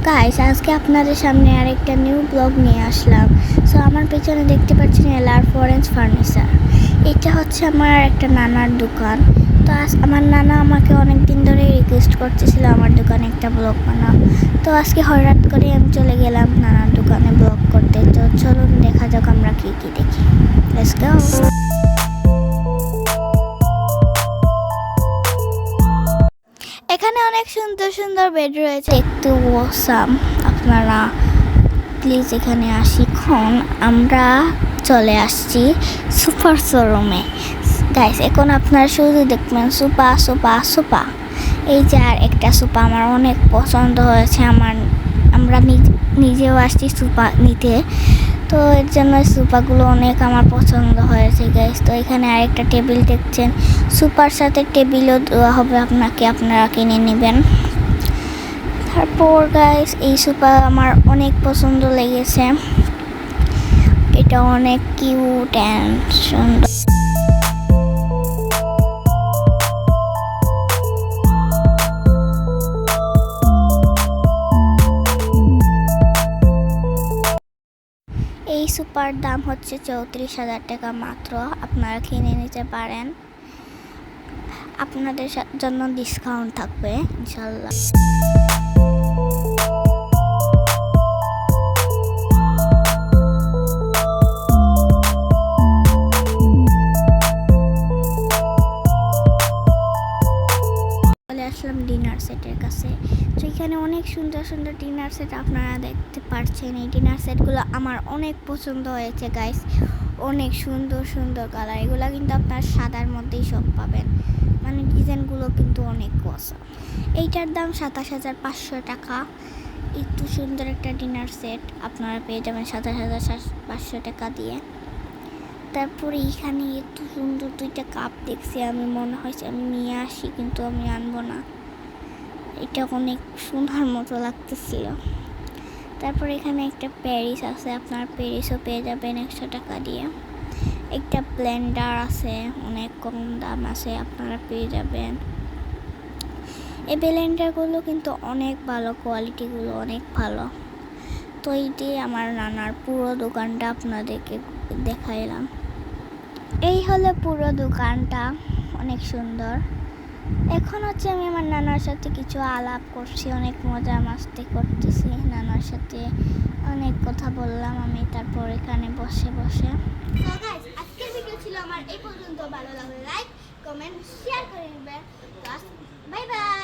Guys, আজকে আপনাদের সামনে আরেকটা নিউ ব্লগ নিয়ে আসলাম। সো আমার পেছনে দেখতে পাচ্ছেন এলআর ফরেন্স ফার্নিচার। এটা হচ্ছে আমার একটা নানার দোকান। তো আমার নানা আমাকে অনেক দিন ধরে রিকোয়েস্ট করতেছিল আমার দোকানে একটা ব্লগ বানাও। তো আজকে হঠাৎ করে আমি চলে গেলাম নানার দোকানে ব্লগ করতে। তো চলুন দেখা যাক আমরা কি কি দেখি। Let's go. এখানে অনেক সুন্দর সুন্দর বেড রয়েছে, একটু ওয়াসাম। আপনারা প্লিজ এখানে এখন আমরা চলে আসছি সুপার শোরুমে। গাইস, এখন আপনারা শুধু দেখবেন সুপা সুপা সুপা। এই যে আর একটা সুপা আমার অনেক পছন্দ হয়েছে। আমরা নিজেও আসছি সুপা নিতে, তো এর জন্য সুপাগুলো অনেক আমার পছন্দ হয়েছে গাইস। তো এখানে আরেকটা টেবিল দেখছেন, সুপার সাথে টেবিলও দেওয়া হবে আপনাকে, আপনারা কিনে নেবেন। তারপর গাইস, এই সুপা আমার অনেক পছন্দ লেগেছে, এটা অনেক কিউট অ্যান্ড সুন্দর। এই সুপার দাম হচ্ছে 34,000 টাকা মাত্র, আপনারা কিনে নিতে পারেন। আপনাদের জন্য ডিসকাউন্ট থাকবে ইনশাল্লাহ। চলে আসলাম ডিনার সেটের কাছে। তো এখানে অনেক সুন্দর সুন্দর ডিনার সেট আপনারা দেখতে পাচ্ছেন। এই ডিনার সেটগুলো আমার অনেক পছন্দ হয়েছে গাইস, অনেক সুন্দর সুন্দর কালার। এগুলো কিন্তু আপনার সাদার মধ্যেই সব পাবেন, মানে ডিজাইনগুলো কিন্তু অনেক পছন্দ। এইটার দাম 27,500 টাকা। একটু সুন্দর একটা ডিনার সেট আপনারা পেয়ে যাবেন 27,500 টাকা দিয়ে। তারপরে এখানে একটু সুন্দর দুইটা কাপ দেখছি, আমি মনে হয়েছে আমি নিয়ে আসি, কিন্তু আমি আনবো না, এটা অনেক সোনার মতো লাগতেছিল। তারপরে এখানে একটা প্যারিস আছে, আপনার প্যারিসও পেয়ে যাবেন 100 টাকা দিয়ে। একটা ব্লেন্ডার আছে, অনেক কম দাম আছে, আপনারা পেয়ে যাবেন। এই ব্লেন্ডারগুলো কিন্তু অনেক ভালো, কোয়ালিটিগুলো অনেক ভালো। তো এইটি আমার নানার পুরো দোকানটা আপনাদেরকে দেখাইলাম। এই হলো পুরো দোকানটা, অনেক সুন্দর। এখন হচ্ছে আমি আমার নানার সাথে কিছু আলাপ করছি, অনেক মজা মাস্তি করতেছি নানার সাথে, অনেক কথা বললাম আমি। তারপর এখানে বসে বসে আজকের ভিডিও ছিল আমার এই পর্যন্ত। ভালো লাগলে লাইক, কমেন্ট, শেয়ার করে নেবেন। Bye bye.